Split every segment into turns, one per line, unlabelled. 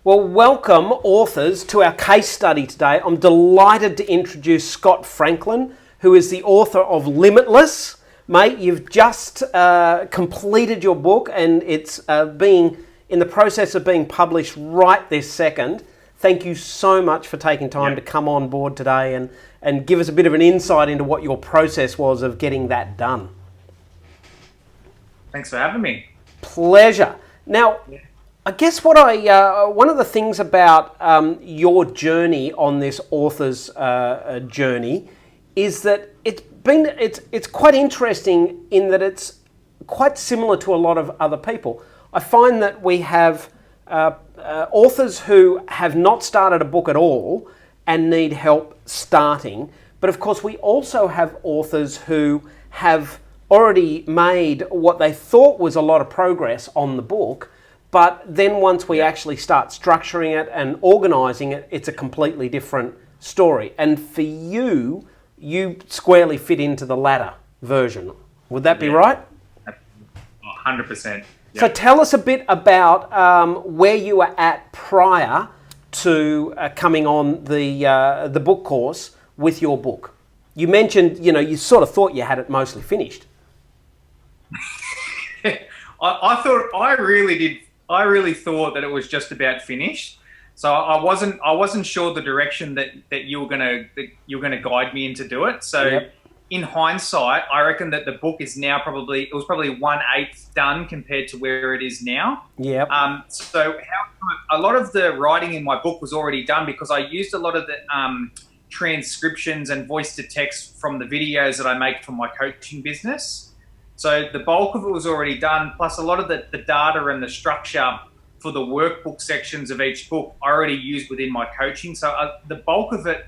Well, welcome authors to our case study today. I'm delighted to introduce Scott Franklin, who is the author of Limitless. Mate, you've just completed your book and it's being in the process of being published right this second. Thank you so much for taking time to come on board today and give us a bit of an insight into what your process was of getting that done.
Thanks for having me.
Pleasure. Now, I guess what one of the things about your journey on this author's journey is that it's quite interesting in that it's quite similar to a lot of other people. I find that we have authors who have not started a book at all and need help starting, but of course we also have authors who have already made what they thought was a lot of progress on the book. But then once we actually start structuring it and organising it, it's a completely different story. And for you, you squarely fit into the latter version. Would that be right?
100%. Yep.
So tell us a bit about where you were at prior to coming on the book course with your book. You mentioned, you sort of thought you had it mostly finished.
I really thought that it was just about finished. So I wasn't sure the direction that you were gonna guide me in to do it. So in hindsight, I reckon that the book is now probably 1/8 done compared to where it is now.
Yeah.
So a lot of the writing in my book was already done because I used a lot of the transcriptions and voice to text from the videos that I make for my coaching business. So the bulk of it was already done, plus a lot of the data and the structure for the workbook sections of each book I already used within my coaching. So the bulk of it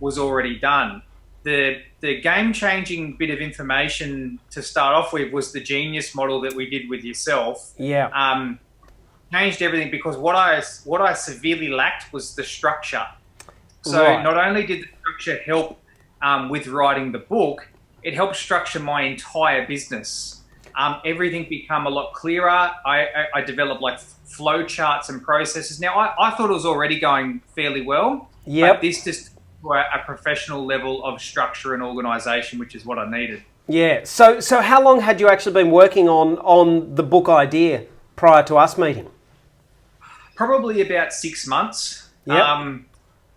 was already done. The game-changing bit of information to start off with was the Genius model that we did with yourself.
Yeah.
Changed everything because what I severely lacked was the structure. So not only did the structure help with writing the book, it helped structure my entire business. Everything become a lot clearer. I developed like flow charts and processes. Now, I thought it was already going fairly well. But this just were a professional level of structure and organisation, which is what I needed.
Yeah. So how long had you actually been working on the book idea prior to us meeting?
Probably about 6 months.
Yep.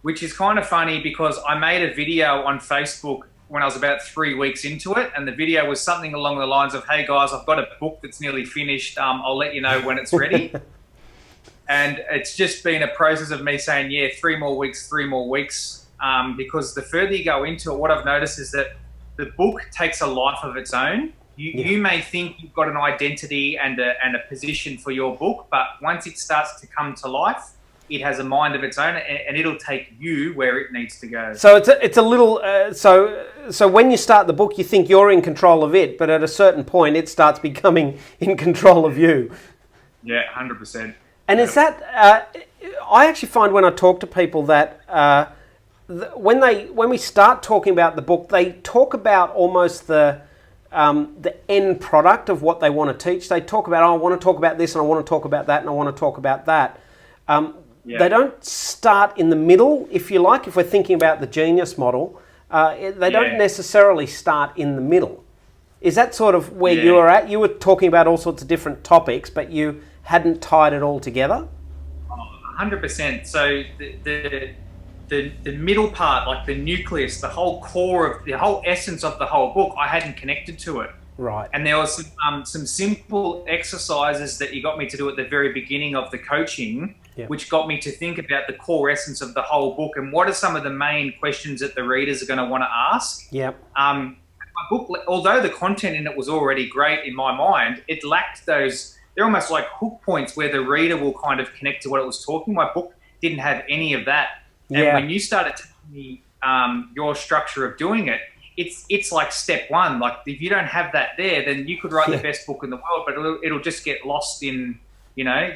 Which is kind of funny because I made a video on Facebook when I was about 3 weeks into it, and the video was something along the lines of, "Hey guys, I've got a book that's nearly finished. I'll let you know when it's ready." And it's just been a process of me saying, "Yeah, 3 more weeks, because the further you go into it, what I've noticed is that the book takes a life of its own. You may think you've got an identity and a position for your book, but once it starts to come to life, it has a mind of its own, and it'll take you where it needs to go."
So it's a little so when you start the book, you think you're in control of it, but at a certain point, it starts becoming in control of you.
Yeah, 100%.
And is that I actually find when I talk to people that when we start talking about the book, they talk about almost the end product of what they want to teach. They talk about, "Oh, I want to talk about this, and I want to talk about that, and I want to talk about that." They don't start in the middle, if you like. If we're thinking about the Genius model, they don't necessarily start in the middle. Is that sort of where you were at? You were talking about all sorts of different topics, but you hadn't tied it all together?
100%. So the middle part, like the nucleus, the whole core of the whole essence of the whole book, I hadn't connected to it.
Right.
And there was some simple exercises that you got me to do at the very beginning of the coaching, which got me to think about the core essence of the whole book and what are some of the main questions that the readers are going to want to ask.
Yep.
My book, although the content in it was already great in my mind, it lacked those, they're almost like hook points where the reader will kind of connect to what it was talking. My book didn't have any of that. And when you started telling me your structure of doing it, it's like step one. Like if you don't have that there, then you could write the best book in the world, but it'll just get lost in,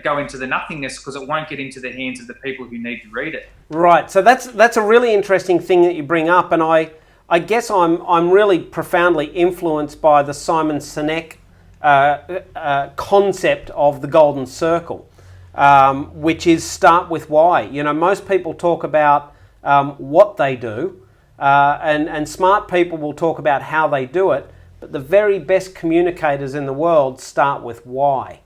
go into the nothingness because it won't get into the hands of the people who need to read it. Right.
So that's a really interesting thing that you bring up, and I guess I'm really profoundly influenced by the Simon Sinek concept of the golden circle. which is start with why. You know, most people talk about what they do, and smart people will talk about how they do it, but the very best communicators in the world start with why.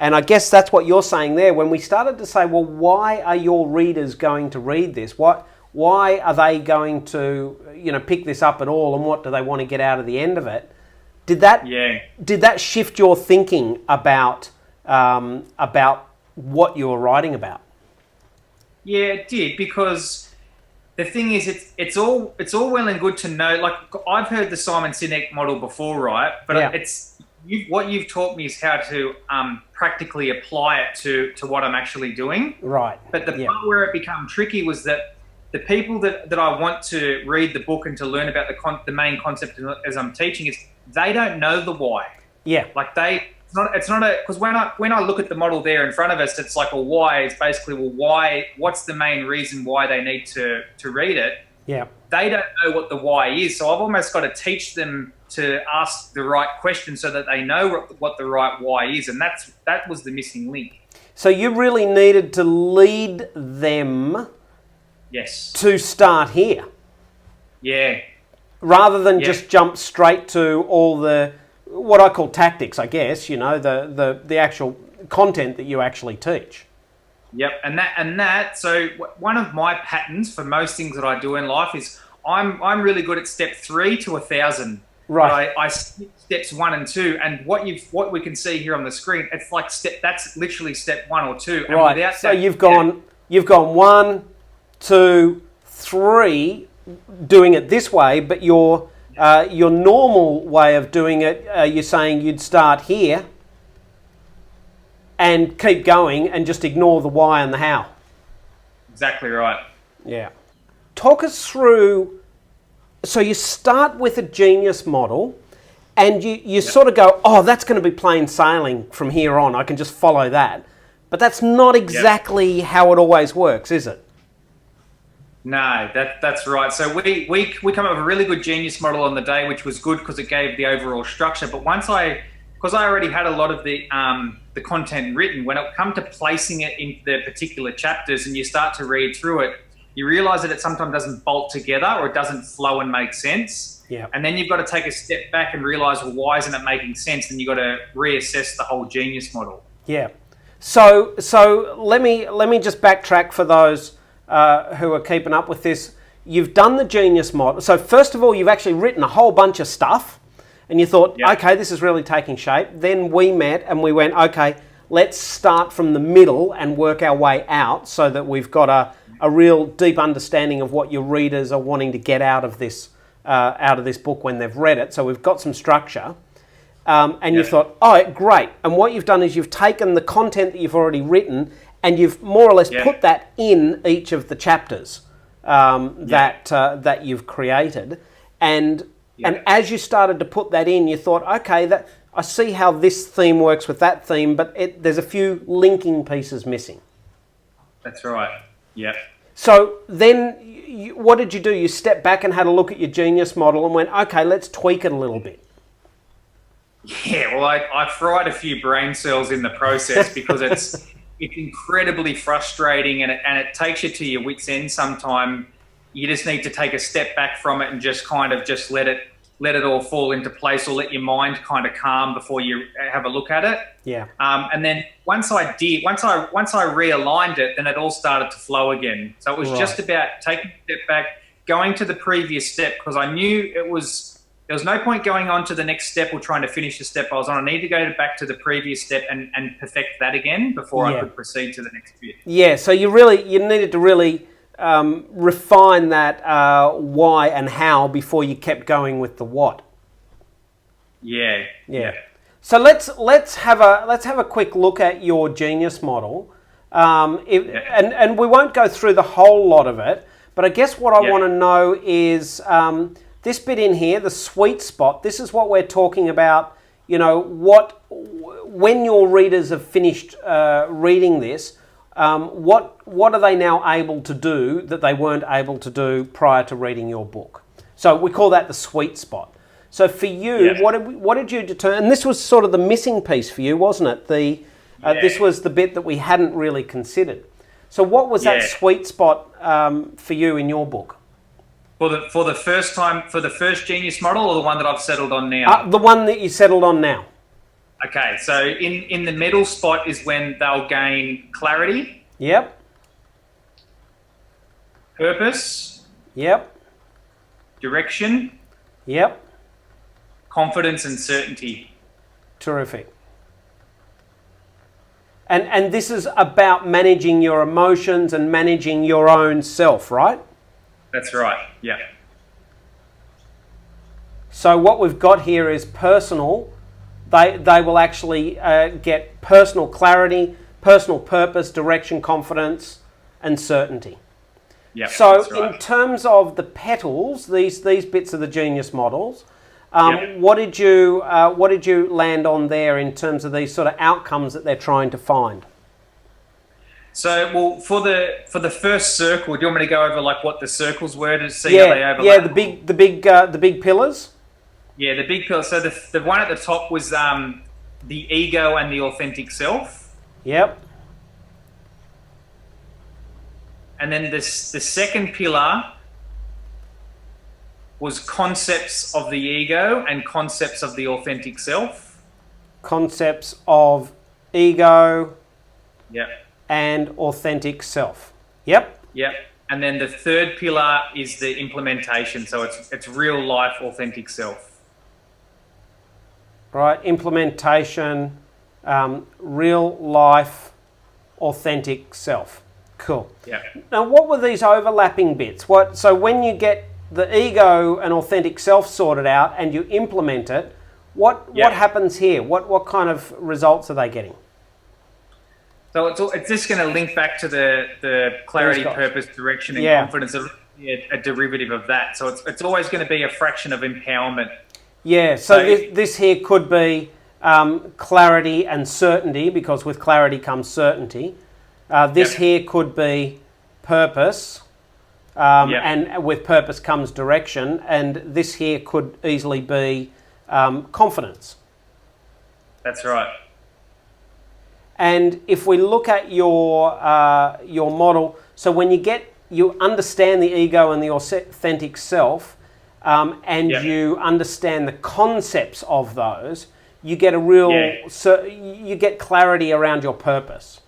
And I guess that's what you're saying there. When we started to say, well, why are your readers going to read this? Why are they going to, you know, pick this up at all, and what do they want to get out of the end of it? Did that shift your thinking about what you were writing about?
Yeah, it did, because the thing is, it's all well and good to know. Like, I've heard the Simon Sinek model before, right? But what you've taught me is how to practically apply it to what I'm actually doing.
Right.
But the part where it became tricky was that the people that I want to read the book and to learn about the main concept as I'm teaching is, they don't know the why.
Yeah.
Like it's not because when I look at the model there in front of us, it's like a why. It's basically, well, why? What's the main reason why they need to read it?
Yeah.
They don't know what the why is, so I've almost got to teach them to ask the right question so that they know what the right why is, and that was the missing link.
So you really needed to lead them.
Yes.
To start here.
Yeah.
Rather than just jump straight to all the, what I call tactics, I guess, you know, the actual content that you actually teach.
Yep, and that. So one of my patterns for most things that I do in life is I'm really good at step 3 to 1,000.
Right.
I skip steps 1 and 2, and what we can see here on the screen, it's like that's literally step 1 or 2. And
right. So you've gone 1, 2, 3, doing it this way, but your normal way of doing it, you're saying you'd start here and keep going and just ignore the why and the how.
Exactly right.
Yeah. Talk us through, so you start with a genius model and you sort of go, oh, that's going to be plain sailing from here on. I can just follow that. But that's not exactly how it always works, is it?
No, that's right. So we come up with a really good genius model on the day, which was good because it gave the overall structure. But because I already had a lot of the content written, when it come to placing it into the particular chapters and you start to read through it, you realise that it sometimes doesn't bolt together or it doesn't flow and make sense.
Yeah.
And then you've got to take a step back and realise, well, why isn't it making sense? And you've got to reassess the whole genius model.
Yeah. So let me just backtrack for those who are keeping up with this. You've done the genius model. So first of all, you've actually written a whole bunch of stuff and you thought, okay, this is really taking shape. Then we met and we went, okay, let's start from the middle and work our way out so that we've got a real deep understanding of what your readers are wanting to get out of this book when they've read it. So we've got some structure. And you thought, oh, great. And what you've done is you've taken the content that you've already written and you've more or less put that in each of the chapters that you've created. And as you started to put that in, you thought, okay, I see how this theme works with that theme, but there's a few linking pieces missing.
That's right. Yeah.
So then what did you do? You stepped back and had a look at your genius model and went, okay, let's tweak it a little bit.
Yeah, well, I fried a few brain cells in the process because it's incredibly frustrating and it takes you to your wit's end sometime. You just need to take a step back from it and just kind of just let it all fall into place, or let your mind kind of calm before you have a look at it.
Yeah.
And then once I realigned it, then it all started to flow again. So it was just about taking a step back, going to the previous step, because I knew there was no point going on to the next step or trying to finish the step I was on. I needed to go back to the previous step and perfect that again before I could proceed to the next bit. Yeah.
So you needed to really refine that why and how before you kept going with the what.
Yeah.
So let's have a quick look at your genius model, and we won't go through the whole lot of it. But I guess what I want to know is this bit in here, the sweet spot. This is what we're talking about. You know, when your readers have finished reading this, what are they now able to do that they weren't able to do prior to reading your book? So we call that the sweet spot. So for you, what did you determine? And this was sort of the missing piece for you, wasn't it? This was the bit that we hadn't really considered. So what was that sweet spot for you in your book?
For the first genius model, or the one that I've settled on now?
The one that you settled on now.
Okay, so in the middle spot is when they'll gain clarity.
Yep.
Purpose.
Yep.
Direction.
Yep.
Confidence and certainty.
Terrific. And this is about managing your emotions and managing your own self, right?
That's right, yeah.
So what we've got here is personal. They will actually get personal clarity, personal purpose, direction, confidence, and certainty.
Yeah.
So in terms of the petals, these bits of the genius models, what did you land on there in terms of these sort of outcomes that they're trying to find?
So, well, for the first circle, do you want me to go over like what the circles were to see how they overlap?
Yeah, the big pillars.
Yeah, the big pillars. So the one at the top was the ego and the authentic self.
Yep.
And then the second pillar was concepts of the ego and concepts of the authentic self.
Concepts of ego.
Yep.
And authentic self. Yep.
Yep. And then the third pillar is the implementation. So it's real life authentic self.
Right. Implementation, real life authentic self. Cool.
Yeah.
Now, what were these overlapping bits? So when you get the ego and authentic self sorted out and you implement it, what happens here? What kind of results are they getting?
So it's just going to link back to the clarity, purpose, direction, and confidence, a derivative of that. So it's always going to be a fraction of empowerment. Yeah.
So this here could be clarity and certainty, because with clarity comes certainty. This here could be purpose, and with purpose comes direction. And this here could easily be confidence.
That's right.
And if we look at your model, so when you understand the ego and the authentic self, and you understand the concepts of those, you get you get clarity around your purpose.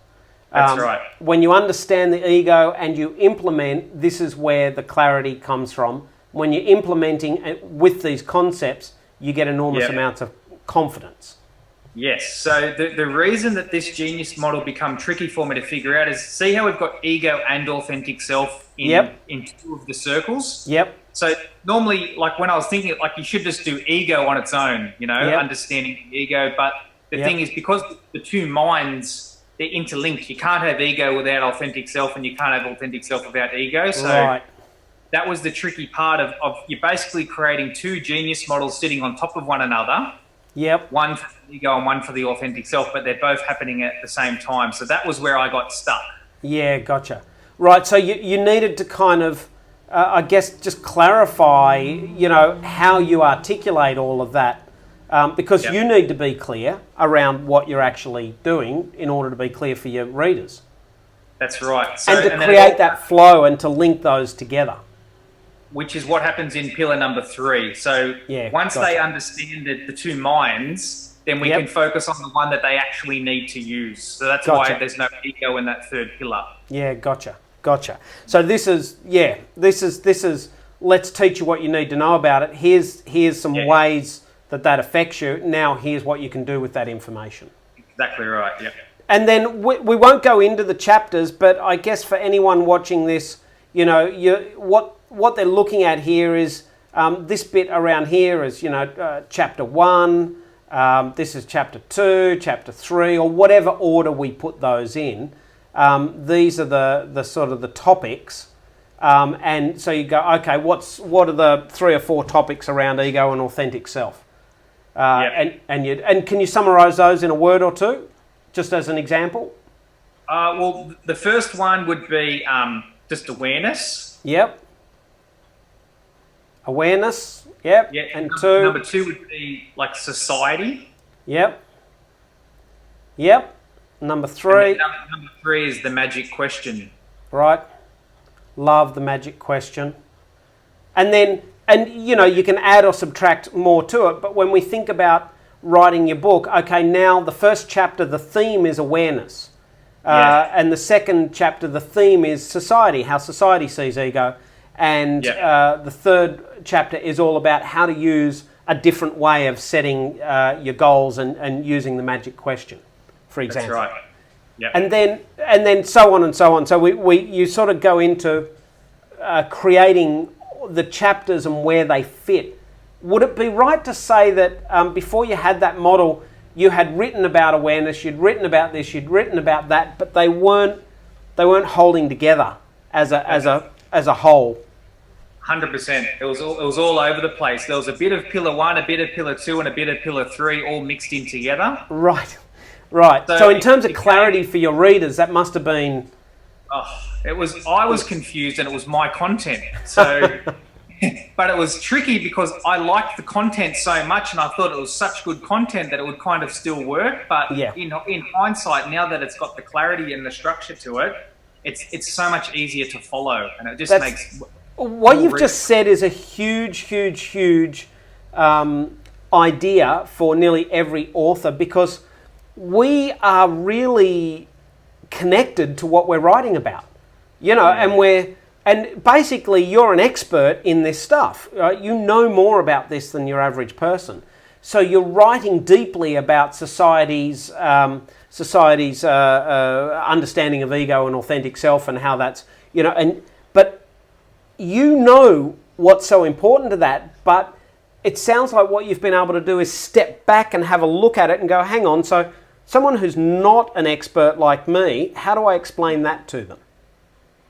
That's right.
When you understand the ego and you implement, this is where the clarity comes from. When you're implementing with these concepts, you get enormous amounts of confidence.
Yes. So the reason that this genius model become tricky for me to figure out is, see how we've got ego and authentic self in two of the circles?
Yep.
So normally, like when I was thinking, like you should just do ego on its own, understanding the ego. But the thing is, because the two minds, they're interlinked. You can't have ego without authentic self, and you can't have authentic self without ego. So that was the tricky part of you're basically creating two genius models sitting on top of one another.
Yep.
One for the ego and one for the authentic self, but they're both happening at the same time. So that was where I got stuck.
Yeah, gotcha. Right, so you needed to kind of, I guess, just clarify, how you articulate all of that, because you need to be clear around what you're actually doing in order to be clear for your readers.
That's right. So,
and to create that flow and to link those together.
Which is what happens in pillar number 3. So once they understand the two minds, then we can focus on the one that they actually need to use. So that's why there's no ego in that third pillar.
Yeah, gotcha. So this is let's teach you what you need to know about it. Here's some ways that affects you. Now here's what you can do with that information.
Exactly right, yeah.
And then we won't go into the chapters, but I guess for anyone watching this, what they're looking at here is this bit around here is, chapter 1, this is chapter 2, chapter 3, or whatever order we put those in. These are the sort of the topics. And so you go, okay, what are the 3 or 4 topics around ego and authentic self? And can you summarize those in a word or two, just as an example?
Well, the first one would be just awareness.
Yep. Awareness, yep.
Yeah,
and
number 2 would be like society.
Yep. Number 3.
Number 3 is the magic question.
Right. Love the magic question. And then, you can add or subtract more to it. But when we think about writing your book, okay, now the first chapter, the theme is awareness. And the second chapter, the theme is society, how society sees ego. And the third chapter is all about how to use a different way of setting your goals and using the magic question, for example.
That's right. Yep.
And then so on and so on. So you sort of go into creating the chapters and where they fit. Would it be right to say that before you had that model, you had written about awareness, you'd written about this, you'd written about that, but they weren't holding together as a whole?
100%. It was all over the place. There was a bit of pillar 1, a bit of pillar 2, and a bit of pillar 3, all mixed in together.
Right. So in terms of clarity for your readers, that must have been.
I was confused, and it was my content. So. But it was tricky because I liked the content so much, and I thought it was such good content that it would kind of still work. But in hindsight, now that it's got the clarity and the structure to it, it's so much easier to follow, and it just makes.
What you've just said is a huge idea for nearly every author, because we are really connected to what we're writing about, and basically you're an expert in this stuff. Right? You know more about this than your average person. So you're writing deeply about society's understanding of ego and authentic self, and how that's, but you know what's so important to that. But it sounds like what you've been able to do is step back and have a look at it and go, hang on, so someone who's not an expert like me, how do I explain that to them?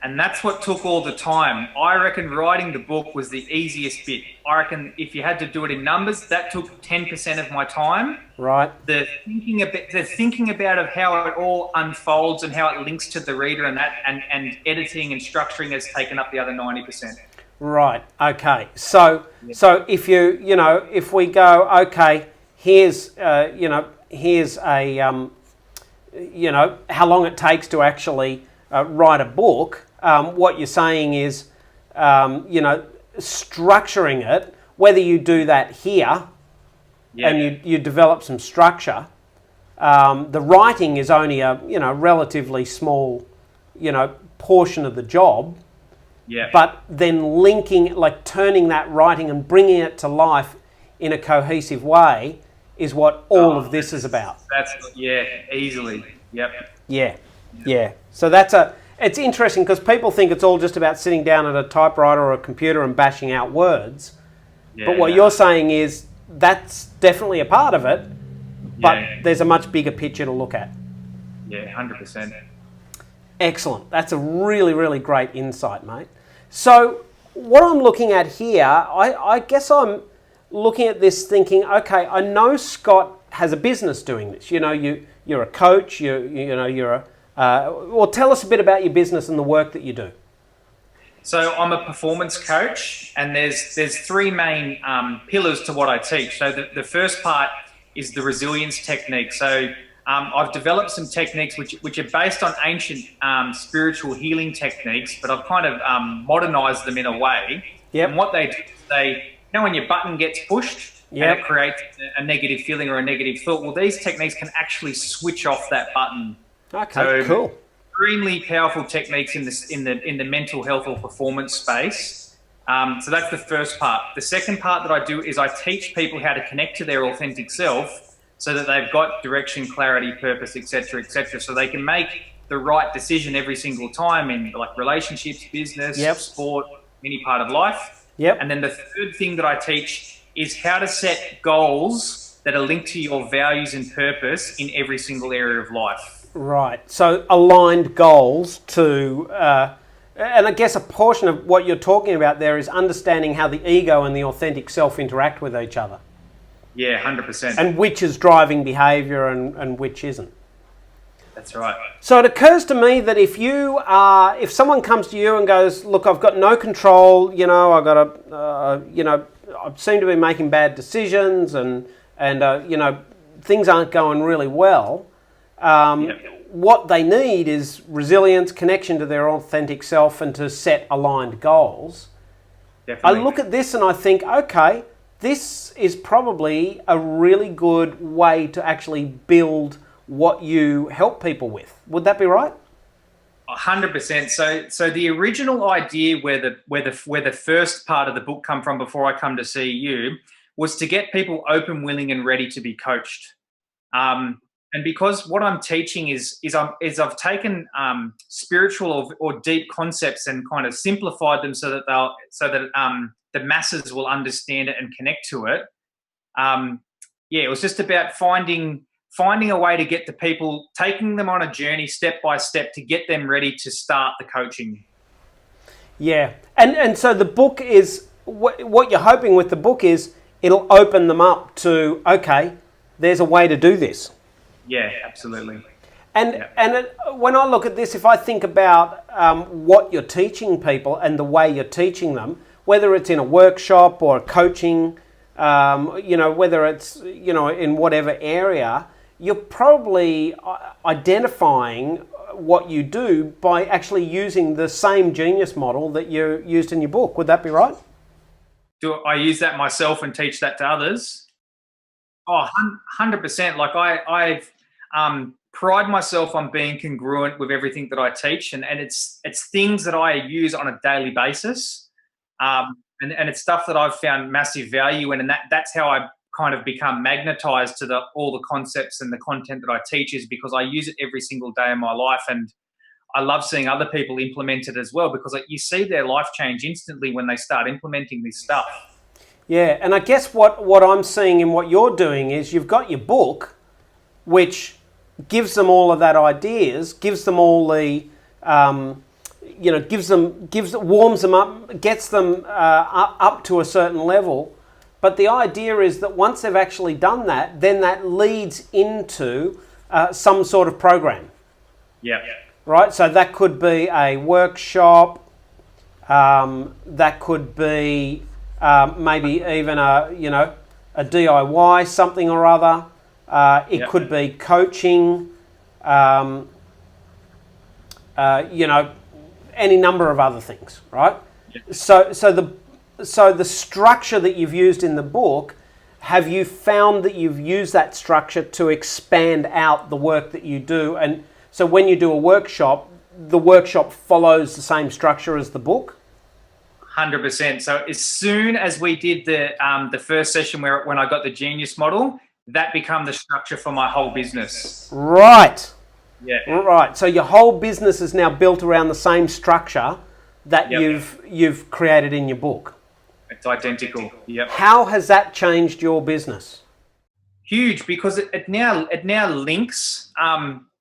And that's what took all the time. I reckon writing the book was the easiest bit. I reckon if you had to do it in numbers, that took 10% of my time.
Right.
The thinking about of how it all unfolds and how it links to the reader and that, and editing and structuring has taken up the other 90%.
Right. Okay. So if if we go, okay, here's here's a how long it takes to actually write a book. What you're saying is, structuring it, whether you do that here and you develop some structure, the writing is only a, relatively small, portion of the job.
Yeah.
But then linking, like turning that writing and bringing it to life in a cohesive way is what all of this is about.
That's, easily. Yep.
Yeah. So it's interesting because people think it's all just about sitting down at a typewriter or a computer and bashing out words. Yeah, but what you're saying is that's definitely a part of it, but there's a much bigger picture to look at.
Yeah, 100%.
Excellent. That's a really, really great insight, mate. So what I'm looking at here, I guess I'm looking at this thinking, okay, I know Scott has a business doing this. You're a coach, you're a... well, tell us a bit about your business and the work that you do.
So I'm a performance coach, and there's 3 main pillars to what I teach. So the first part is the resilience technique. So I've developed some techniques which are based on ancient spiritual healing techniques, but I've kind of modernized them in a way. Yep. And what they do is when your button gets pushed, and it creates a negative feeling or a negative thought, well, these techniques can actually switch off that button.
Okay,
so,
cool.
Extremely powerful techniques in the mental health or performance space. So that's the first part. The second part that I do is I teach people how to connect to their authentic self, so that they've got direction, clarity, purpose, etc., so they can make the right decision every single time in like relationships, business, sport, any part of life.
Yep.
And then the third thing that I teach is how to set goals that are linked to your values and purpose in every single area of life.
Right. So aligned goals to, and I guess a portion of what you're talking about there is understanding how the ego and the authentic self interact with each other.
Yeah, 100%.
And which is driving behaviour and which isn't.
That's right.
So it occurs to me that if someone comes to you and goes, look, I've got no control, I seem to be making bad decisions and things aren't going really well, Um,
Yeah,
what they need is resilience, connection to their authentic self, and to set aligned goals. I
definitely.
look at this and I think, okay, this is probably a really good way to actually build what you help people with. Would that be right?
100%. So the original idea where the first part of the book come from before I come to see you was to get people open, willing, and ready to be coached. And because what I'm teaching I've taken spiritual or deep concepts and kind of simplified them so that the masses will understand it and connect to it. Yeah, it was just about finding a way to get the people, taking them on a journey step by step to get them ready to start the coaching.
Yeah, and so the book is what you're hoping with the book is it'll open them up to, okay, there's a way to do this.
Yeah, absolutely.
And
Yeah.
when I look at this, if I think about what you're teaching people and the way you're teaching them, whether it's in a workshop or a coaching, whether it's in whatever area, you're probably identifying what you do by actually using the same genius model that you used in your book. Would that be right?
Do I use that myself and teach that to others? Oh, 100%. Like I've pride myself on being congruent with everything that I teach, and it's things that I use on a daily basis, and it's stuff that I've found massive value in, and that's how I kind of become magnetized to all the concepts and the content that I teach, is because I use it every single day of my life, and I love seeing other people implement it as well, because you see their life change instantly when they start implementing this stuff.
Yeah, and I guess what I'm seeing in what you're doing is you've got your book, which gives them all of that ideas, gives them all the, warms them up, gets them up to a certain level. But the idea is that once they've actually done that, then that leads into some sort of program,
Yeah.
right? So that could be a workshop, that could be maybe even a DIY something or other. It could be coaching, any number of other things, right?
Yeah.
So the structure that you've used in the book, have you found that you've used that structure to expand out the work that you do? And so when you do a workshop, the workshop follows the same structure as the book?
100%. So as soon as we did the first session when I got the genius model, that became the structure for my whole business.
Right.
Yeah.
Right. So your whole business is now built around the same structure that you've created in your book.
It's identical. Yep.
How has that changed your business?
Huge, because it now links.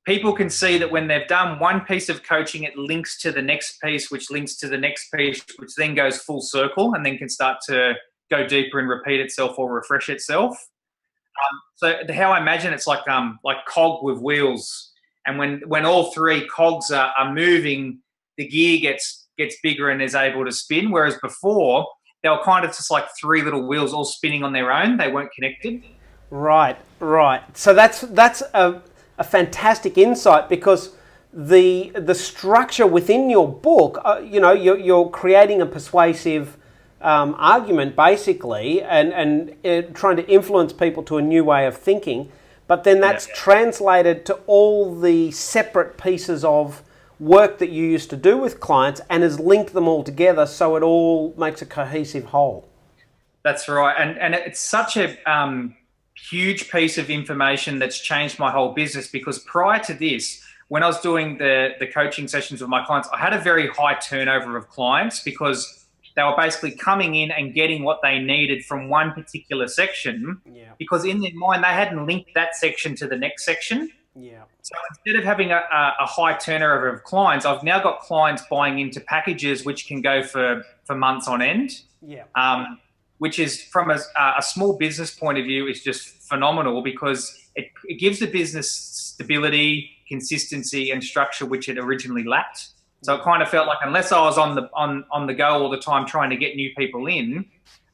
People can see that when they've done one piece of coaching, it links to the next piece, which links to the next piece, which then goes full circle and then can start to go deeper and repeat itself or refresh itself. So how I imagine it's like cog with wheels, and when all three cogs are moving, the gear gets bigger and is able to spin. Whereas before, they were kind of just like three little wheels all spinning on their own. They weren't connected.
Right. So that's a fantastic insight, because the structure within your book, you're creating a persuasive argument basically, and trying to influence people to a new way of thinking. But then that's translated to all the separate pieces of work that you used to do with clients and has linked them all together so it all makes a cohesive whole.
That's right. And it's such a huge piece of information that's changed my whole business, because prior to this, when I was doing the coaching sessions with my clients, I had a very high turnover of clients because they were basically coming in and getting what they needed from one particular section, because in their mind, they hadn't linked that section to the next section.
Yeah.
So instead of having a high turnover of clients, I've now got clients buying into packages which can go for months on end.
Yeah.
Which is, from a small business point of view, is just phenomenal, because it gives the business stability, consistency, and structure which it originally lacked. So it kind of felt like, unless I was on the go all the time trying to get new people in,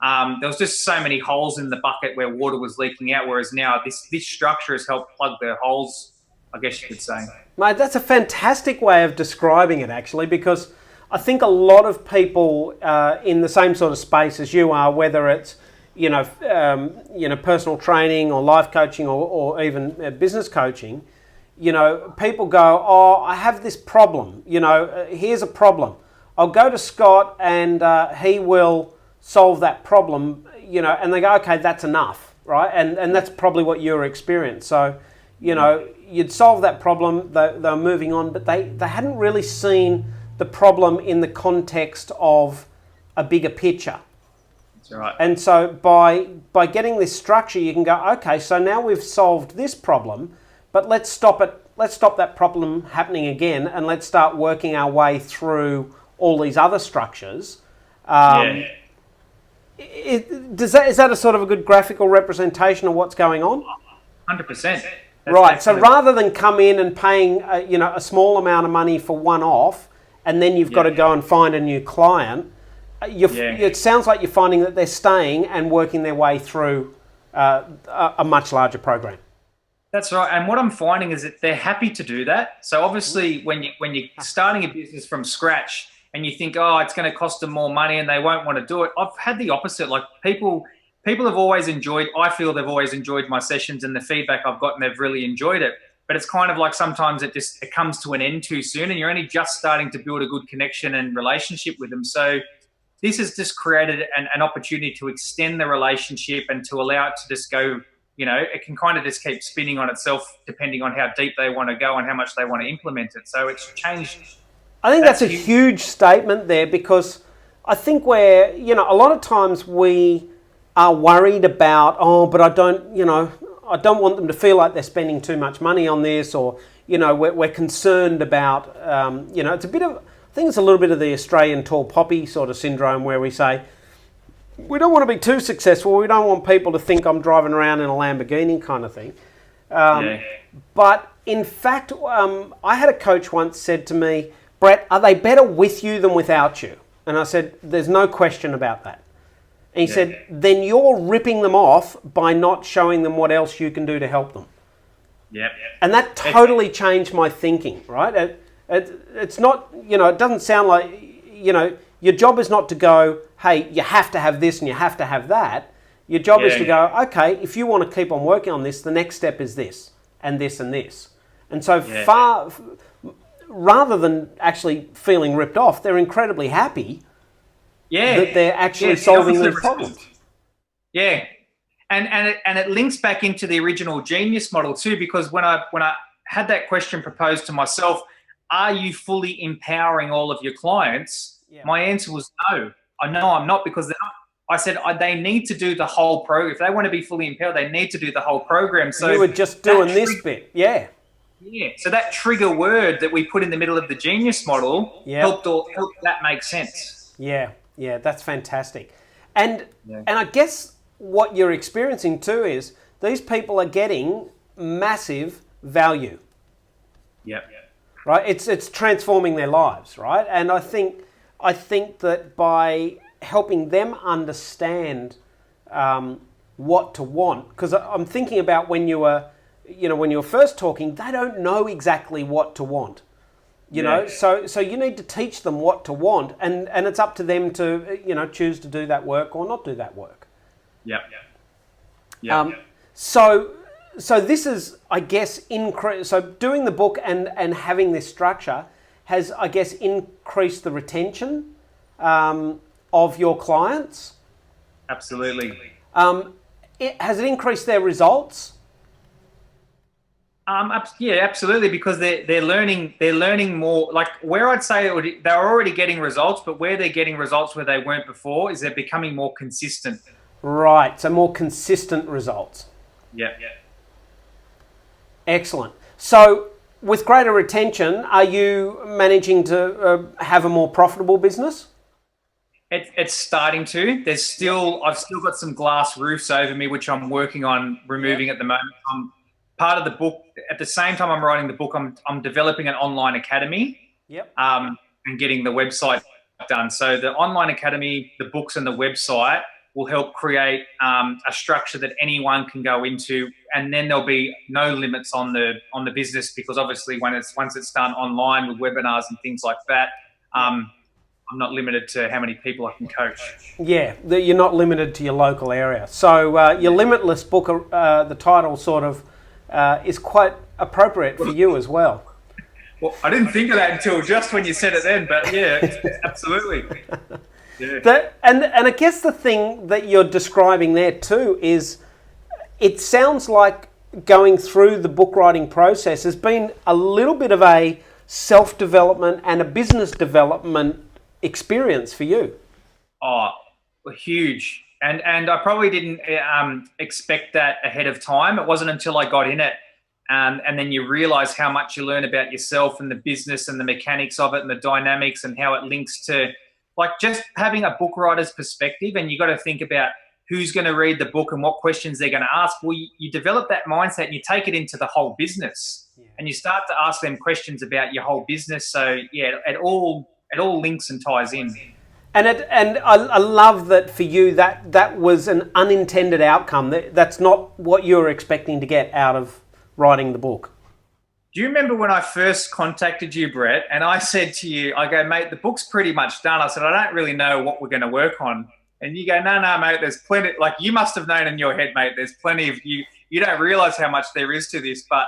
there was just so many holes in the bucket where water was leaking out. Whereas now this structure has helped plug the holes I guess you could say.
Mate, that's a fantastic way of describing it, actually, because I think a lot of people in the same sort of space as you are, whether it's personal training or life coaching or even business coaching, people go, oh, I have this problem. Here's a problem. I'll go to Scott and he will solve that problem. And they go, okay, that's enough, right? And that's probably what your experience. So, you'd solve that problem. They're moving on, but they hadn't really seen the problem in the context of a bigger picture.
That's right.
And so by getting this structure, you can go, okay, so now we've solved this problem, but let's stop it. Let's stop that problem happening again, and let's start working our way through all these other structures. Is that a sort of a good graphical representation of what's going on?
100%.
Right. So rather than come in and paying a small amount of money for one off, and then you've got to go and find a new client, it sounds like you're finding that they're staying and working their way through a much larger program.
That's right. And what I'm finding is that they're happy to do that. So obviously when you're starting a business from scratch and you think, oh, it's going to cost them more money and they won't want to do it. I've had the opposite. Like people have always enjoyed, I feel they've always enjoyed my sessions, and the feedback I've gotten, they've really enjoyed it. But it's kind of like sometimes it comes to an end too soon and you're only just starting to build a good connection and relationship with them. So this has just created an opportunity to extend the relationship and to allow it to just go, it can kind of just keep spinning on itself depending on how deep they want to go and how much they want to implement it. So it's changed.
I think that's a huge statement there, because I think a lot of times we are worried about, but I don't want them to feel like they're spending too much money on this, or, we're concerned about, it's a bit of, I think it's a little bit of the Australian tall poppy sort of syndrome, where we say, we don't want to be too successful. We don't want people to think I'm driving around in a Lamborghini kind of thing. But in fact, I had a coach once said to me, Brett, are they better with you than without you? And I said, there's no question about that. And he said, then you're ripping them off by not showing them what else you can do to help them. And that totally changed my thinking, right? It's not, it doesn't sound like, your job is not to go, hey, you have to have this and you have to have that. Your job is to go, okay, if you want to keep on working on this, the next step is this and this and this. And so rather than actually feeling ripped off, they're incredibly happy that they're actually solving these problems.
Yeah. And it links back into the original genius model too, because when I had that question proposed to myself, are you fully empowering all of your clients? My answer was no. I know I'm not, because they're not. I said they need to do the whole program. If they want to be fully empowered, they need to do the whole program. So
you were just doing this bit,
Yeah. So that trigger word that we put in the middle of the genius model helped that make sense.
Yeah, that's fantastic. And I guess what you're experiencing too is these people are getting massive value. Right? It's transforming their lives, right? And I think that by helping them understand what to want, because I'm thinking about when you were first talking, they don't know exactly what to want. So you need to teach them what to want, and it's up to them to choose to do that work or not do that work. So this is, I guess, so doing the book and having this structure has, I guess, increased the retention of your clients.
Absolutely.
Has it increased their results?
Absolutely, because they're learning more. Like where I'd say they're already getting results, but where they're getting results where they weren't before is they're becoming more consistent.
Right, so more consistent results.
Yeah.
Excellent. So with greater retention, are you managing to have a more profitable business?
It's starting to. I've still got some glass roofs over me, which I'm working on removing at the moment. I'm part of the book. At the same time I'm writing the book, I'm developing an online academy. And getting the website done. So the online academy, the books and the website will help create a structure that anyone can go into, and then there'll be no limits on the business, because obviously once it's done online with webinars and things like that, I'm not limited to how many people I can coach.
Yeah, you're not limited to your local area. So your Limitless book, the title sort of is quite appropriate for you as well.
Well, I didn't think of that until just when you said it then, but yeah, absolutely.
Yeah. And I guess the thing that you're describing there too is, it sounds like going through the book writing process has been a little bit of a self-development and a business development experience for you.
Oh, huge. And I probably didn't expect that ahead of time. It wasn't until I got in it, and then you realize how much you learn about yourself and the business and the mechanics of it and the dynamics and how it links to, like, just having a book writer's perspective. And you got to think about who's going to read the book and what questions they're going to ask. Well, you develop that mindset and you take it into the whole business, and you start to ask them questions about your whole business. So yeah, it all links and ties in.
And I love that for you that was an unintended outcome. That's not what you were expecting to get out of writing the book.
Do you remember when I first contacted you, Brett, and I said to you, I go, mate, the book's pretty much done. I said, I don't really know what we're going to work on. And you go, no, mate, there's plenty. Like, you must have known in your head, mate, there's plenty of you. You don't realize how much there is to this. But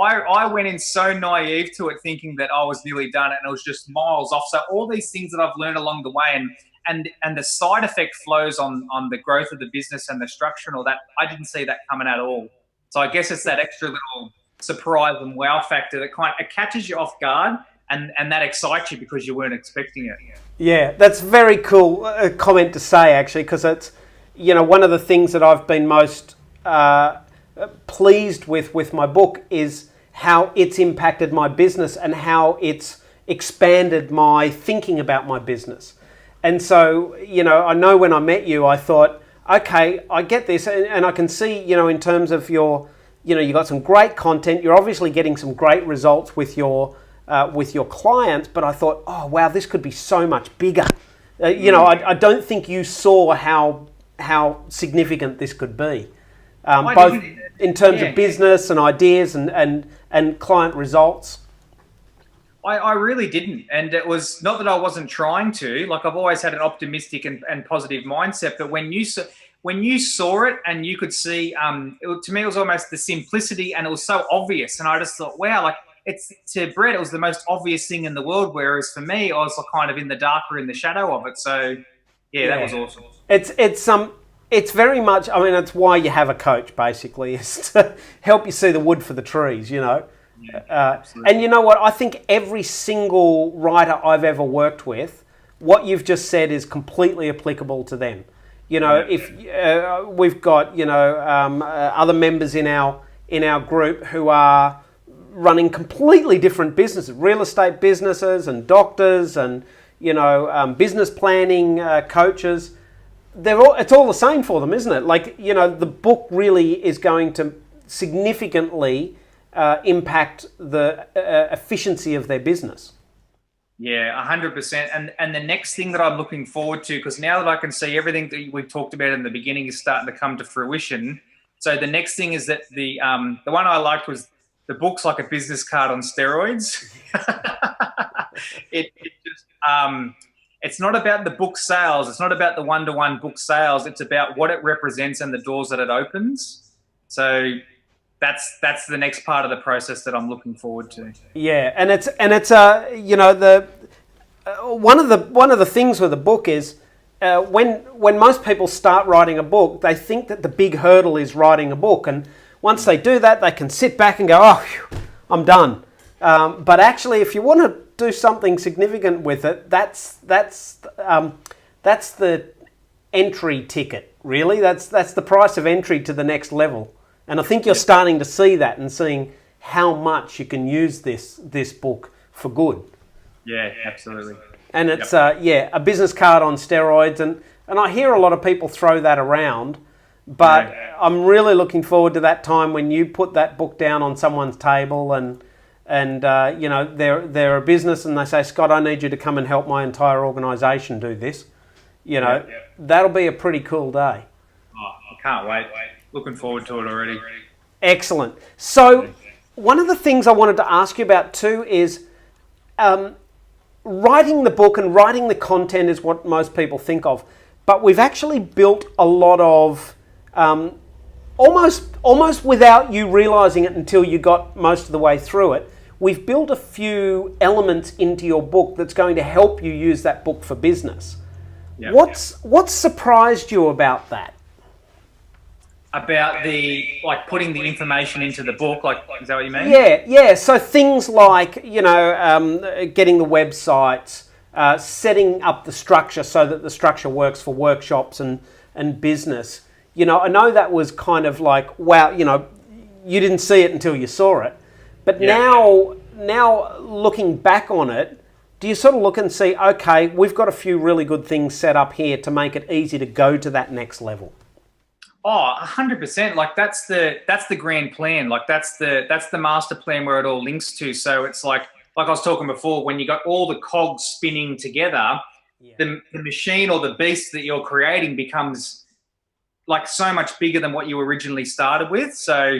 I went in so naive to it, thinking that I was nearly done and it was just miles off. So all these things that I've learned along the way, and the side effect flows on the growth of the business and the structure and all that, I didn't see that coming at all. So I guess it's that extra little surprise and wow factor that it catches you off guard, and that excites you because you weren't expecting it.
Yeah, that's very cool comment to say, actually, because it's, one of the things that I've been most pleased with my book is how it's impacted my business and how it's expanded my thinking about my business. And so, I know when I met you, I thought, okay, I get this, and I can see, in terms of your, you got some great content. You're obviously getting some great results with your clients. But I thought, oh wow, this could be so much bigger. I don't think you saw how significant this could be, both in terms of business and ideas and client results.
I really didn't. And it was not that I wasn't trying to. Like, I've always had an optimistic and positive mindset. But when you saw it and you could see, to me, it was almost the simplicity, and it was so obvious. And I just thought, wow, like, to Brett, it was the most obvious thing in the world. Whereas for me, I was kind of in the dark or in the shadow of it. So yeah, that was awesome.
It's very much, I mean, it's why you have a coach, basically, is to help you see the wood for the trees, Yeah, and you know what? I think every single writer I've ever worked with, what you've just said is completely applicable to them. If we've got other members in our group who are running completely different businesses, real estate businesses, and doctors, and business planning coaches. It's all the same for them, isn't it? Like, the book really is going to significantly impact the efficiency of their business.
Yeah, 100%. And the next thing that I'm looking forward to, because now that I can see everything that we talked about in the beginning is starting to come to fruition. So the next thing is that the one I liked was the book's like a business card on steroids. It's not about the book sales. It's not about the one-to-one book sales. It's about what it represents and the doors that it opens. So that's the next part of the process that I'm looking forward to.
Yeah, and it's one of the things with a book is when most people start writing a book, they think that the big hurdle is writing a book, and once they do that, they can sit back and go, oh, phew, I'm done. But actually, if you want to do something significant with it, that's the entry ticket. Really, that's the price of entry to the next level. And I think you're starting to see that and seeing how much you can use this book for good.
Yeah, absolutely.
And it's a business card on steroids, and I hear a lot of people throw that around, but I'm really looking forward to that time when you put that book down on someone's table and they're a business and they say, Scott, I need you to come and help my entire organisation do this. you know, that'll be a pretty cool day.
Oh, I can't wait. Looking forward to it already.
Excellent. So one of the things I wanted to ask you about too is writing the book and writing the content is what most people think of, but we've actually built a lot of almost without you realizing it until you got most of the way through it. We've built a few elements into your book that's going to help you use that book for business.
Yep.
What's surprised you about that?
About putting the information into the book, is that what you mean?
Yeah. So things like, you know, getting the websites, setting up the structure so that the structure works for workshops and business. You know, I know that was kind of like, wow, you know, you didn't see it until you saw it. But now looking back on it, do you sort of look and see, okay, we've got a few really good things set up here to make it easy to go to that next level?
Oh, 100%. Like that's the grand plan. Like that's the master plan where it all links to. So it's like I was talking before, when you got all the cogs spinning together, the machine or the beast that you're creating becomes like so much bigger than what you originally started with. So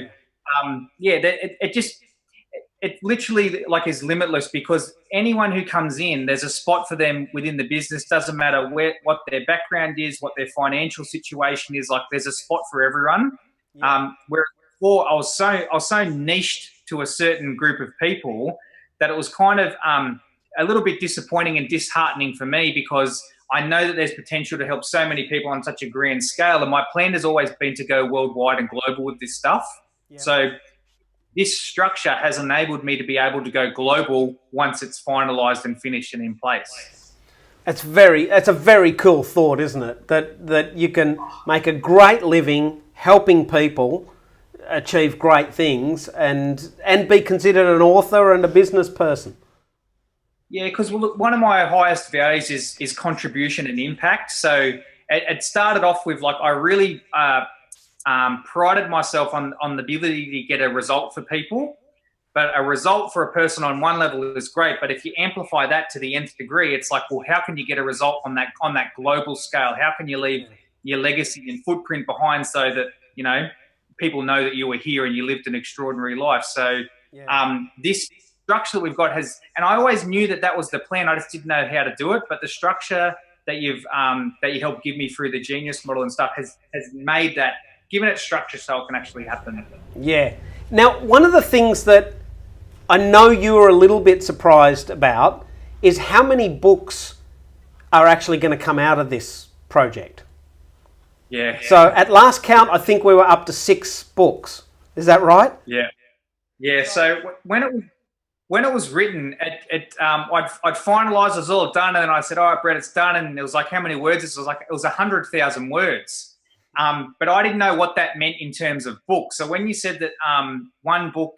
it literally like is limitless, because anyone who comes in, there's a spot for them within the business. Doesn't matter what their background is, what their financial situation is. Like there's a spot for everyone. Where before I was so niched to a certain group of people that it was kind of a little bit disappointing and disheartening for me, because I know that there's potential to help so many people on such a grand scale. And my plan has always been to go worldwide and global with this stuff. Yeah. So this structure has enabled me to be able to go global once it's finalised and finished and in place.
That's a very cool thought, isn't it? That you can make a great living helping people achieve great things and be considered an author and a business person.
Yeah, because one of my highest values is contribution and impact. So it started off with I really prided myself on the ability to get a result for people. But a result for a person on one level is great, but if you amplify that to the nth degree, it's like, well, how can you get a result on that global scale? How can you leave your legacy and footprint behind so that, you know, people know that you were here and you lived an extraordinary life? So this structure that we've got has, and I always knew that was the plan. I just didn't know how to do it. But the structure that you helped give me through the Genius model and stuff has made that, given it structure so it can actually happen.
Yeah. Now, one of the things that I know you were a little bit surprised about is how many books are actually going to come out of this project.
Yeah.
So at last count, I think we were up to 6 books. Is that right?
Yeah. Yeah. So when it was written, I'd finalised, it was all done, and then I said, "All right, Brett, it's done." And it was like, "How many words?" It was 100,000 words. But I didn't know what that meant in terms of books. So when you said that one book,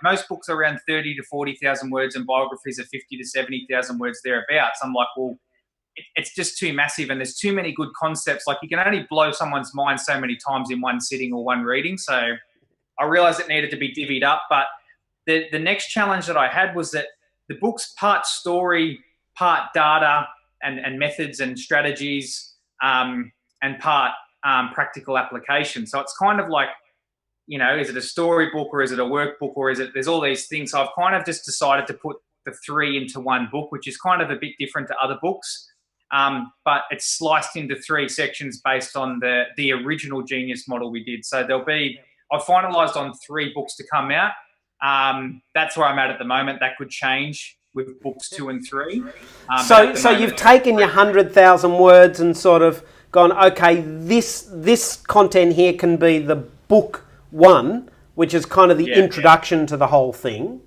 most books are around 30 to 40,000 words, and biographies are 50 to 70,000 words thereabouts, I'm like, well, it's just too massive, and there's too many good concepts. Like you can only blow someone's mind so many times in one sitting or one reading. So I realised it needed to be divvied up. But the next challenge that I had was that the book's part story, part data and methods and strategies, and part practical application. So it's kind of like, you know, is it a storybook or is it a workbook or there's all these things. So I've kind of just decided to put the 3 into one book, which is kind of a bit different to other books. But it's sliced into 3 sections based on the original Genius model we did. So I've finalised on 3 books to come out. That's where I'm at the moment. That could change with books 2 and 3.
So you've taken your 100,000 words and sort of gone, okay, this content here can be the book 1, which is kind of the introduction to the whole thing.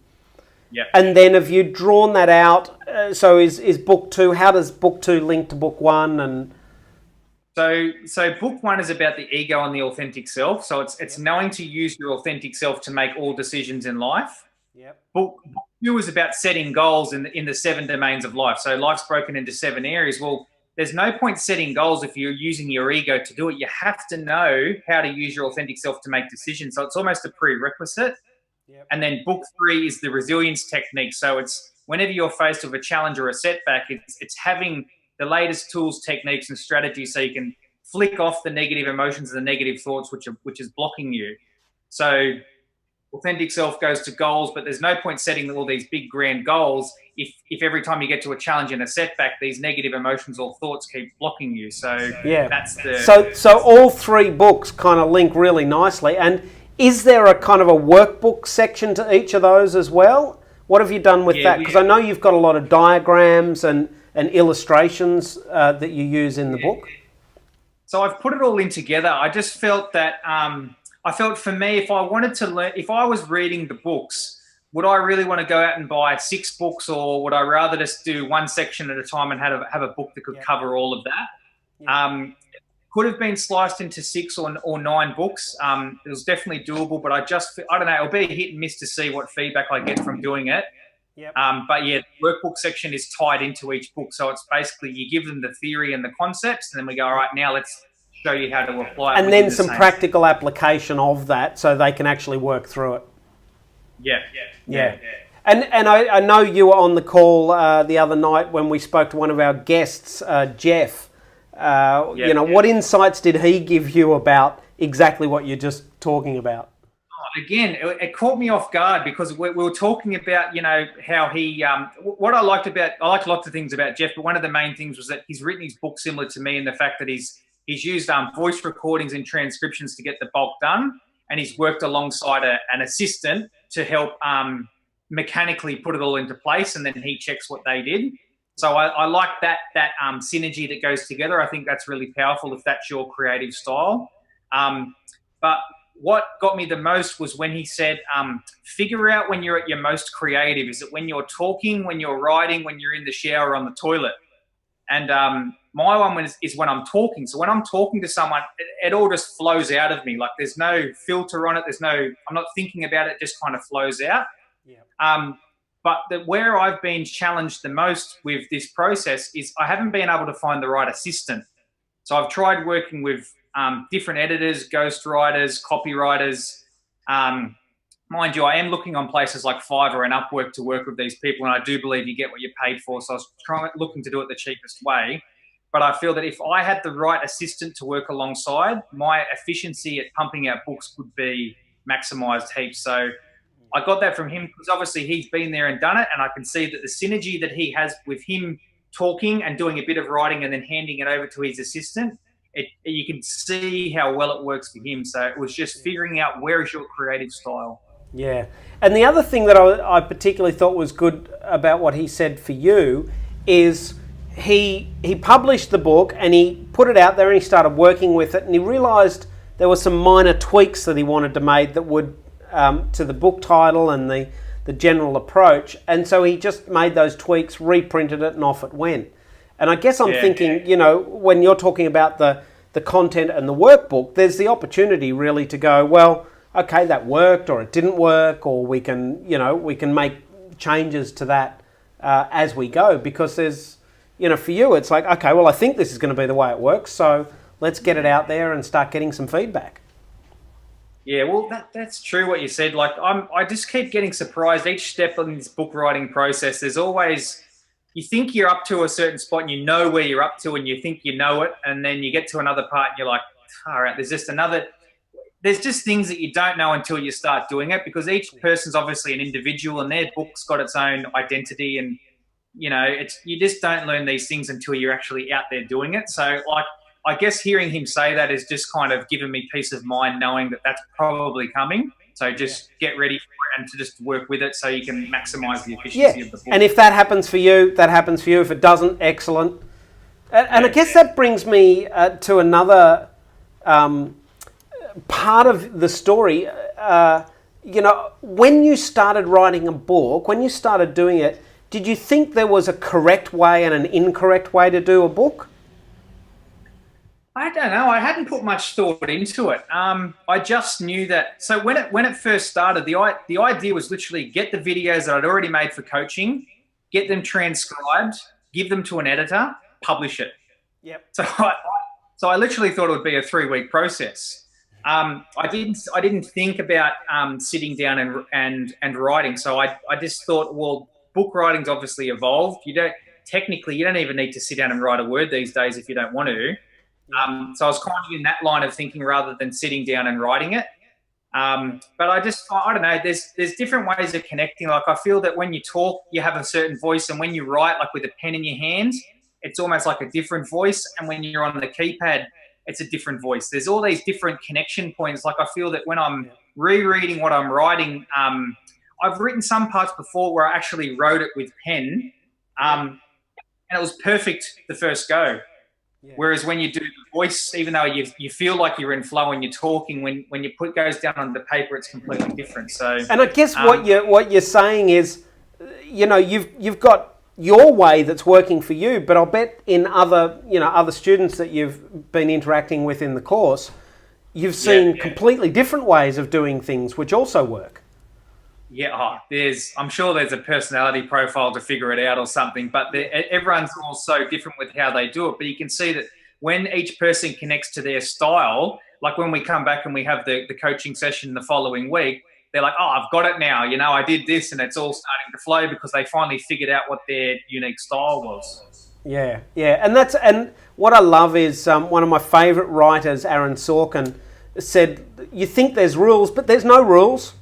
Yeah.
And then have you drawn that out? So is book 2, how does book 2 link to book 1? And
So book 1 is about the ego and the authentic self. So it's knowing to use your authentic self to make all decisions in life.
Yep.
Book 2 is about setting goals in the 7 domains of life. So life's broken into 7 areas. Well, there's no point setting goals if you're using your ego to do it. You have to know how to use your authentic self to make decisions. So it's almost a prerequisite. Yep. And then book 3 is the resilience technique. So it's whenever you're faced with a challenge or a setback, it's having the latest tools, techniques, and strategies so you can flick off the negative emotions and the negative thoughts which is blocking you. So authentic self goes to goals, but there's no point setting all these big grand goals if every time you get to a challenge and a setback, these negative emotions or thoughts keep blocking you. So
yeah,
that's the
so all three books kind of link really nicely. And is there a kind of a workbook section to each of those as well? What have you done with that? Because I know you've got a lot of diagrams and illustrations that you use in the book.
So I've put it all in together. I just felt that I felt for me, if I wanted to learn, if I was reading the books, would I really want to go out and buy 6 books, or would I rather just do one section at a time and have a book that could cover all of that? It could have been sliced into 6 or 9 books. It was definitely doable, but I don't know, it'll be a hit and miss to see what feedback I get from doing it.
Yep.
But yeah, the workbook section is tied into each book. So it's basically you give them the theory and the concepts, and then we go, all right, now let's show you how to apply it.
And then some practical application of that so they can actually work through it.
Yeah.
And I know you were on the call the other night when we spoke to one of our guests, Jeff. You know, what insights did he give you about exactly what you're just talking about?
Again, it caught me off guard because we were talking about, you know, how he, what I liked lots of things about Jeff, but one of the main things was that he's written his book similar to me in the fact that he's used voice recordings and transcriptions to get the bulk done, and he's worked alongside an assistant to help mechanically put it all into place, and then he checks what they did. So I like that synergy that goes together. I think that's really powerful if that's your creative style. But what got me the most was when he said, figure out when you're at your most creative. Is it when you're talking, when you're writing, when you're in the shower or on the toilet? And my one is when I'm talking. So when I'm talking to someone, it all just flows out of me. Like there's no filter on it. I'm not thinking about it. It just kind of flows out. Yeah. But where I've been challenged the most with this process is I haven't been able to find the right assistant. So I've tried working with different editors, ghostwriters, copywriters. Mind you, I am looking on places like Fiverr and Upwork to work with these people, and I do believe you get what you're paid for. So I was looking to do it the cheapest way. But I feel that if I had the right assistant to work alongside, my efficiency at pumping out books would be maximised heaps. So I got that from him because obviously he's been there and done it, and I can see that the synergy that he has with him talking and doing a bit of writing and then handing it over to his assistant, you can see how well it works for him. So it was just figuring out where is your creative style.
Yeah. And the other thing that I particularly thought was good about what he said for you is he published the book and he put it out there and he started working with it, and he realised there were some minor tweaks that he wanted to make that would to the book title and the general approach, and so he just made those tweaks, reprinted it, and off it went. And I guess I'm thinking, you know, when you're talking about the content and the workbook, there's the opportunity really to go, well, okay, that worked or it didn't work, or we can make changes to that as we go, because there's, you know, for you it's like, okay, well, I think this is going to be the way it works, so let's get it out there and start getting some feedback.
Yeah, well, that's true what you said. Like I just keep getting surprised each step in this book writing process. There's always, you think you're up to a certain spot and you know where you're up to and you think you know it, and then you get to another part and you're like, all right, there's just things that you don't know until you start doing it, because each person's obviously an individual and their book's got its own identity, and you know, you just don't learn these things until you're actually out there doing it. So like, I guess hearing him say that has just kind of given me peace of mind knowing that that's probably coming. So just get ready for it and to just work with it so you can maximise the efficiency of the book.
And if that happens for you, that happens for you. If it doesn't, excellent. And I guess that brings me to another part of the story. You know, when you started writing a book, when you started doing it, did you think there was a correct way and an incorrect way to do a book?
I don't know. I hadn't put much thought into it. I just knew that. So when it first started, the idea was literally get the videos that I'd already made for coaching, get them transcribed, give them to an editor, publish it.
Yep.
So I literally thought it would be a 3-week process. I didn't think about sitting down and writing. So I just thought, well, book writing's obviously evolved. technically, you don't even need to sit down and write a word these days if you don't want to. So I was kind of in that line of thinking rather than sitting down and writing it. But I don't know, there's different ways of connecting. Like, I feel that when you talk, you have a certain voice, and when you write, like with a pen in your hand, it's almost like a different voice. And when you're on the keypad, it's a different voice. There's all these different connection points. Like, I feel that when I'm rereading what I'm writing, I've written some parts before where I actually wrote it with pen, and it was perfect the first go. Yeah. Whereas when you do the voice, even though you feel like you're in flow and you're talking, when you goes down on the paper, it's completely different. So,
and I guess what you're saying is, you've got your way that's working for you, but I'll bet in other students that you've been interacting with in the course, you've seen completely different ways of doing things which also work.
Yeah, I'm sure there's a personality profile to figure it out or something, but everyone's all so different with how they do it. But you can see that when each person connects to their style, like when we come back and we have the coaching session the following week, they're like, oh, I've got it now. I did this, and it's all starting to flow because they finally figured out what their unique style was.
Yeah, and what I love is one of my favourite writers, Aaron Sorkin, said, you think there's rules, but there's no rules.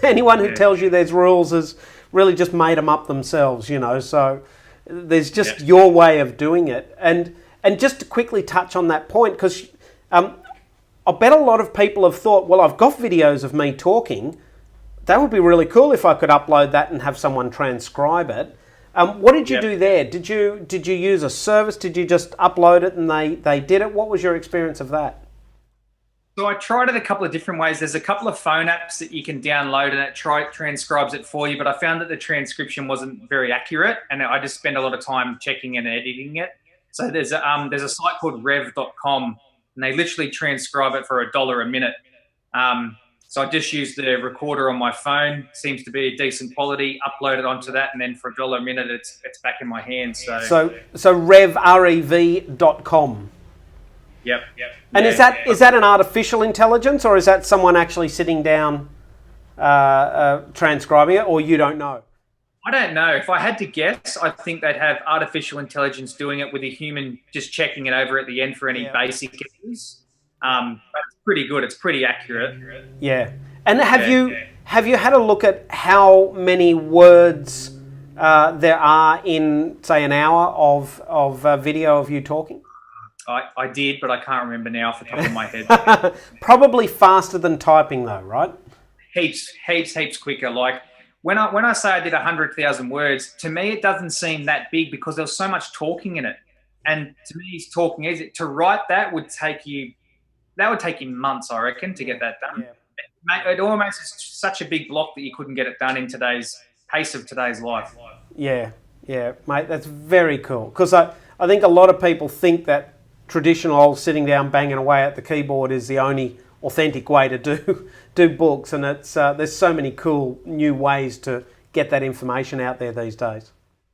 Anyone who tells you there's rules has really just made them up themselves, so there's just your way of doing it. And just to quickly touch on that point, because I bet a lot of people have thought, well, I've got videos of me talking. That would be really cool if I could upload that and have someone transcribe it. What did you do there? Did you use a service? Did you just upload it and they did it? What was your experience of that?
So I tried it a couple of different ways. There's a couple of phone apps that you can download and it transcribes it for you, but I found that the transcription wasn't very accurate, and I just spend a lot of time checking and editing it. So there's a site called rev.com, and they literally transcribe it for $1 a minute. So I just use the recorder on my phone. Seems to be a decent quality. Upload it onto that, and then for $1 a minute, it's back in my hands.
So rev.com.
Yep.
And is that an artificial intelligence, or is that someone actually sitting down transcribing it, or you don't know?
I don't know. If I had to guess, I think they'd have artificial intelligence doing it with a human just checking it over at the end for any basic issues. But it's pretty good. It's pretty accurate.
Yeah. And have you had a look at how many words there are in, say, an hour of video of you talking?
I did, but I can't remember now off the top of my head.
Probably faster than typing, though, right?
Heaps quicker. Like when I say I did 100,000 words, to me it doesn't seem that big because there's so much talking in it. And to me, it's talking easy. To write that would take you months, I reckon, to get that done. Yeah. It almost is such a big block that you couldn't get it done in today's pace of today's life. Yeah,
mate, that's very cool. Because I think a lot of people think that traditional old sitting down banging away at the keyboard is the only authentic way to do books, and it's there's so many cool new ways to get that information out there these days.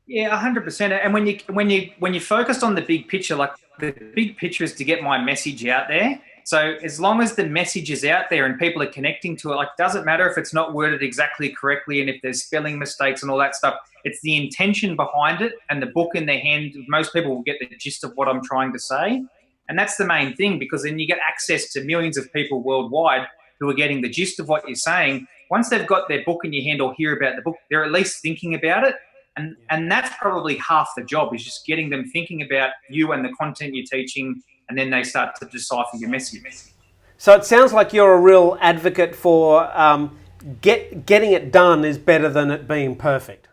Yeah, 100%. And when you focused on the big picture, like the big picture is to get my message out there. So as long as the message is out there and people are connecting to it, like, doesn't matter if it's not worded exactly correctly and if there's spelling mistakes and all that stuff. It's the intention behind it, and the book in their hand. Most people will get the gist of what I'm trying to say. And that's the main thing, because then you get access to millions of people worldwide who are getting the gist of what you're saying. Once they've got their book in your hand or hear about the book, they're at least thinking about it. And that's probably half the job, is just getting them thinking about you and the content you're teaching, and then they start to decipher your message.
So it sounds like you're a real advocate for getting it done is better than it being perfect.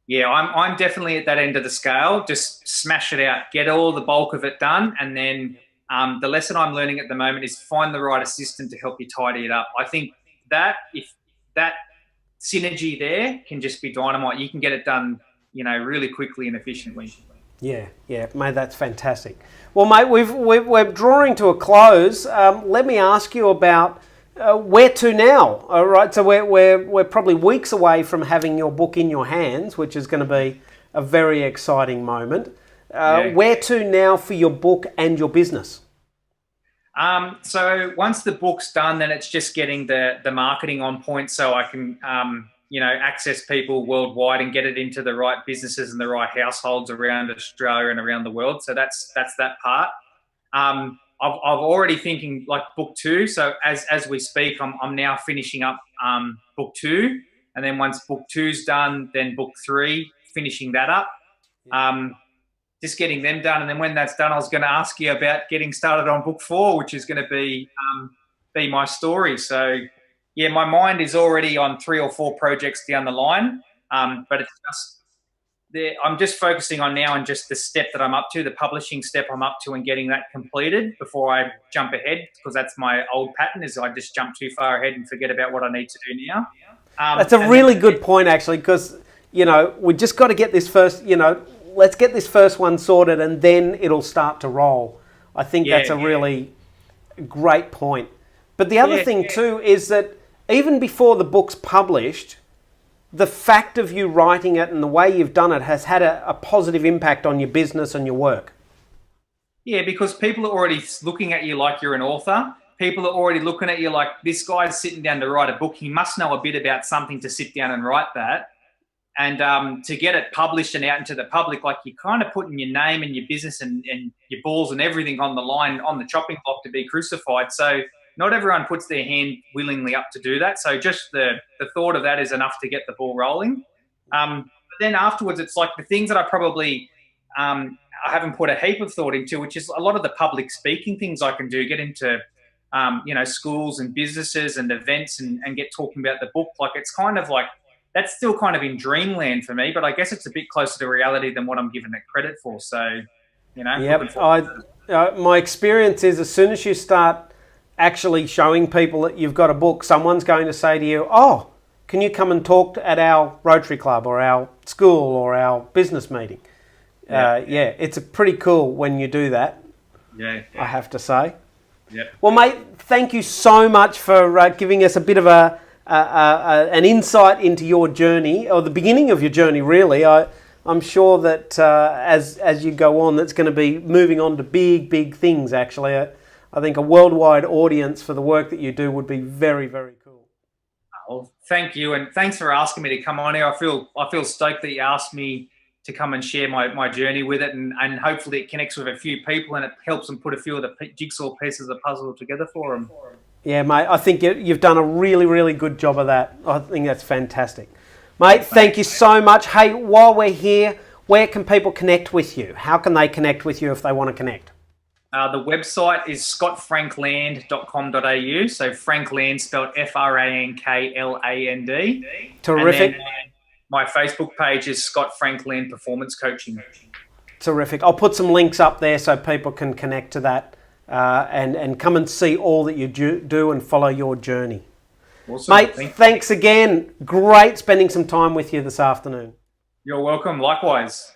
Yeah, I'm definitely at that end of the scale. Just smash it out, get all the bulk of it done, and then the lesson I'm learning at the moment is find the right assistant to help you tidy it up. I think that if that synergy there can just be dynamite, you can get it done, really quickly and efficiently.
Yeah, mate, that's fantastic. Well, mate, we're drawing to a close. Let me ask you about where to now. All right, so we're probably weeks away from having your book in your hands, which is going to be a very exciting moment. Where to now for your book and your business? So
once the book's done, then it's just getting the marketing on point, so I can access people worldwide and get it into the right businesses and the right households around Australia and around the world. So that's that part. I'm already thinking like book 2. So as we speak, I'm now finishing up book 2, and then once book 2's done, then book 3, finishing that up. Just getting them done, and then when that's done, I was going to ask you about getting started on book 4, which is going to be my story. So yeah, my mind is already on 3 or 4 projects down the line, but it's just I'm just focusing on now and just the step that I'm up to, the publishing step I'm up to, and getting that completed before I jump ahead, because that's my old pattern, is I just jump too far ahead and forget about what I need to do now.
That's a really good point, actually, because we just got to get this first. Let's get this first one sorted, and then it'll start to roll. I think that's a really great point. But the other thing too is that even before the book's published, the fact of you writing it and the way you've done it has had a positive impact on your business and your work.
Yeah, because people are already looking at you like you're an author. People are already looking at you like, this guy's sitting down to write a book. He must know a bit about something to sit down and write that. And to get it published and out into the public, like, you're kind of putting your name and your business and your balls and everything on the line, on the chopping block to be crucified. So not everyone puts their hand willingly up to do that. So just the thought of that is enough to get the ball rolling. But then afterwards, it's like the things that I probably I haven't put a heap of thought into, which is a lot of the public speaking things I can do, get into schools and businesses and events and get talking about the book. Like, it's kind of like, that's still kind of in dreamland for me, but I guess it's a bit closer to reality than what I'm giving it credit for. So,
Yep. My experience is, as soon as you start actually showing people that you've got a book, someone's going to say to you, "Oh, can you come and talk at our Rotary Club or our school or our business meeting?" It's pretty cool when you do that.
Yeah.
I have to say.
Yeah.
Well, mate, thank you so much for giving us a bit of an insight into your journey, or the beginning of your journey, really. I'm sure that as you go on, that's going to be moving on to big things, actually. I think a worldwide audience for the work that you do would be very, very cool.
Well, thank you, and thanks for asking me to come on here. I feel stoked that you asked me to come and share my journey with it, and hopefully it connects with a few people and it helps them put a few of the jigsaw pieces of the puzzle together for them.
Yeah, mate, I think you've done a really, really good job of that. I think that's fantastic. Mate, thank you so much. Hey, while we're here, where can people connect with you? How can they connect with you if they want to connect?
The website is scottfrankland.com.au. So Frankland spelled Frankland.
Terrific.
And then my Facebook page is Scott Frankland Performance Coaching.
Terrific. I'll put some links up there so people can connect to that and come and see all that you do and follow your journey.
Awesome.
Mate, thanks again. Great spending some time with you this afternoon.
You're welcome. Likewise.